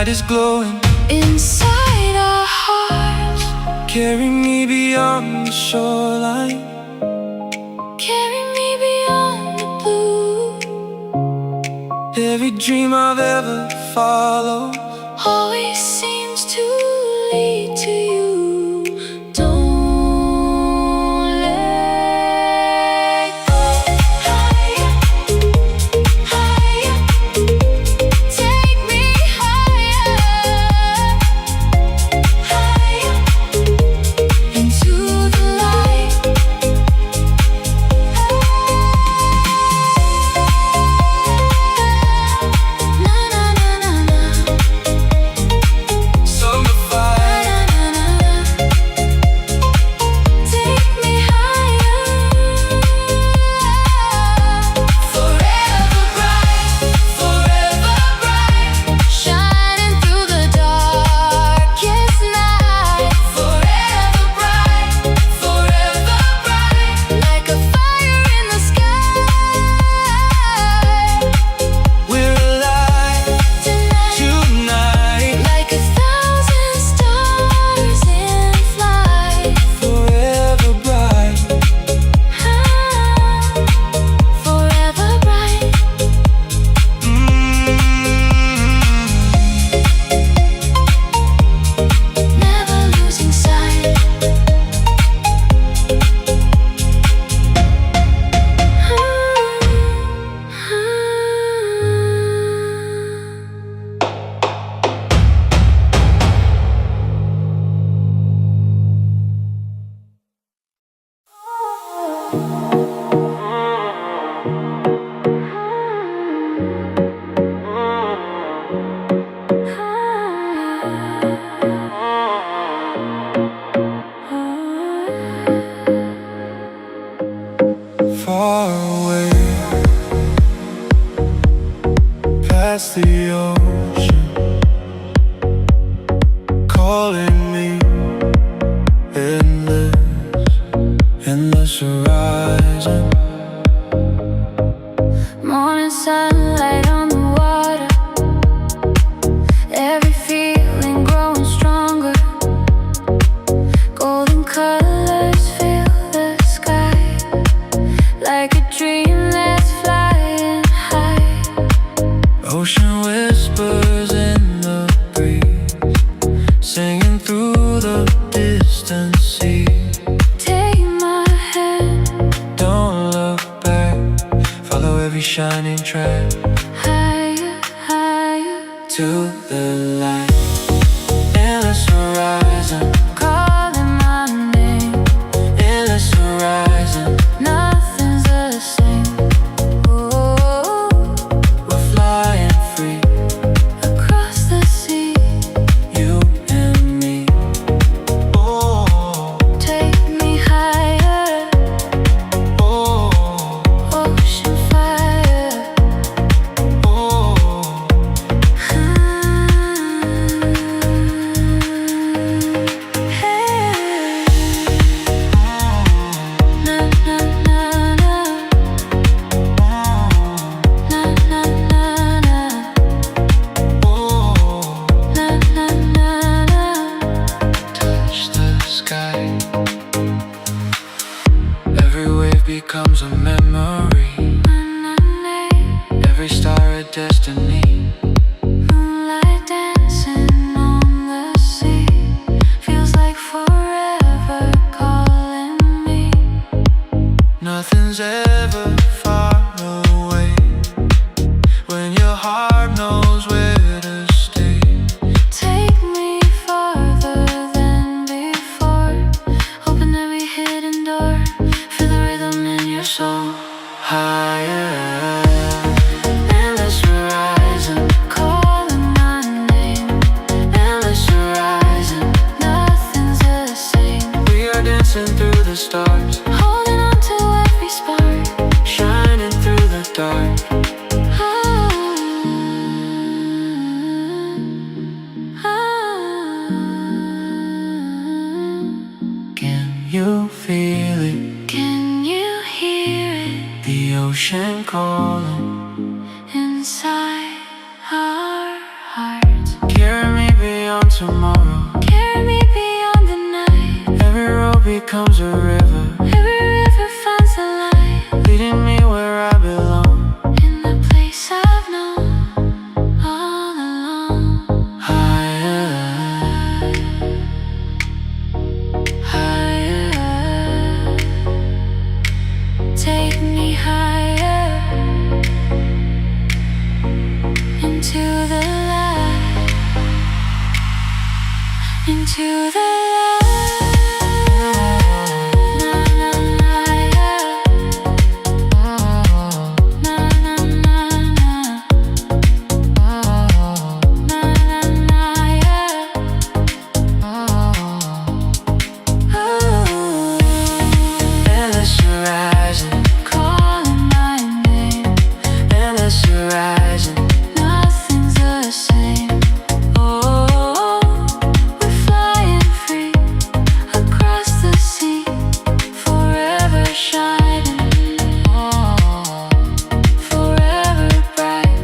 light is glowing inside our hearts. Carry me beyond the shoreline, Carry me beyond the blue. every dream I've ever followed Always seems to lead to you. Don't let go. Higher, higher. Take me higher, higher into the light. Na na na na na. summer fire. Take me higher, forever bright, shining through the darkest night. Forever bright, like a fire in the sky. We're alive tonight, Like a thousand stars in flight. forever bright. Forever bright. Never losing sight. Far away, past the ocean, calling me. Endless, endless horizon. Morning sunlight on the water. Every feeling growing stronger. Golden colors fill the sky. Like a dream that's flying high. Ocean whispers in the breeze, singing through the distant sea. Take my hand, Don't look back, follow every shining track higher, higher. to the light. Endless horizon, Calling my name. endless horizon. Nothing's the same. Oh, We're flying free, across the sea. you and me. Oh, Take me higher, oh, ocean fire. oh. Touch the sky. Every wave becomes a memory, every star a destiny. Moonlight dancing on the sea. Feels like forever calling me. Nothing's ever far away when your heart knows where to stay. Take me farther than before. Open every hidden door. Feel the rhythm in your soul. Higher, endless horizon, Calling my name. endless horizon. Nothing's the same. We are dancing through the stars, Holding on to every spark. shining through the dark. Can you feel it? Can you hear it The ocean calling. inside our hearts? Carry becomes a river. Every river finds a light, Leading me where I belong. in the place I've known all along. Higher, Higher, take me higher, into the light, into the light. Na na na yeah. Na na na na. Na na na yeah. endless horizon, Calling my name, endless horizon. nothing's the same. Oh, we're flying free across the sea, forever shining, forever bright,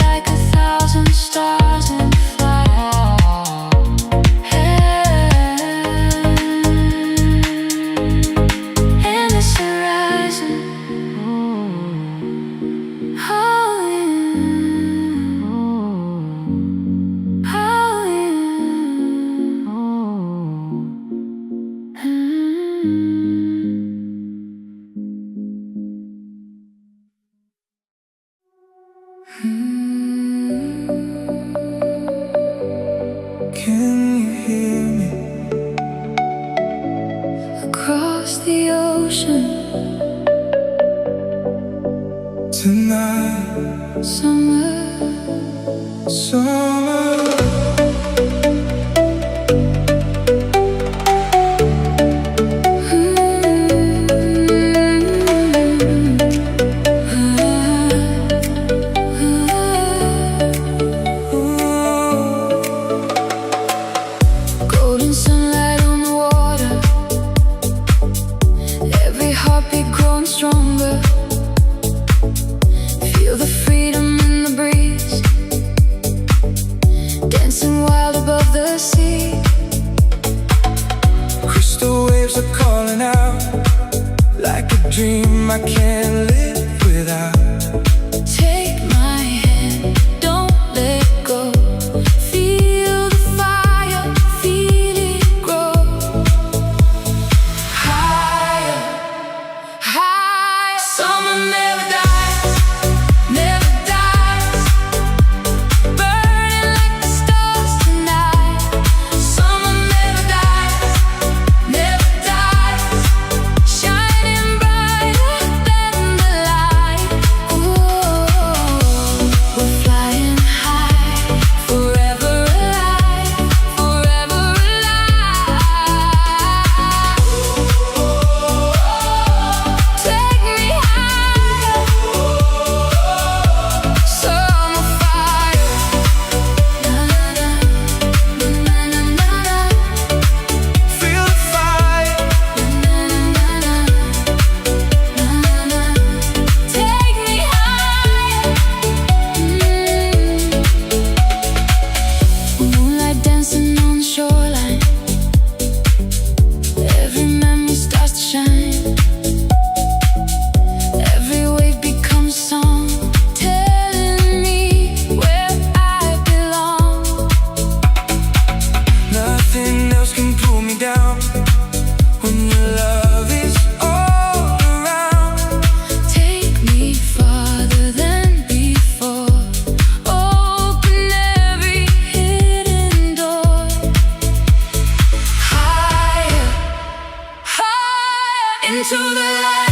like 1,000 stars in flight. Endless horizon. Can you hear me? Across the ocean, Tonight, summer, summer. golden sunlight on the water, every heartbeat growing stronger. Feel the freedom in the breeze, dancing wild above the sea. Crystal waves are calling out, like a dream I can't live without. Take my hand, don't let go. Feel the fire, feel it grow. Higher, High, summer never dies, never dies. Burning like the stars tonight. Summer never dies, never dies. Shining brighter than the light. Ooh, we're flying high, forever alive, forever alive. Take me higher, summer fire. Na na na, na na na na. feel the fire. Na na na na, na na. Take me higher. Moonlight dancing on the shoreline, every memory starts to shine. Every wave becomes a song, telling me where I belong. Nothing else can pull me down when your love is all around. Take me farther than before, open every hidden door. Higher, higher, into the light.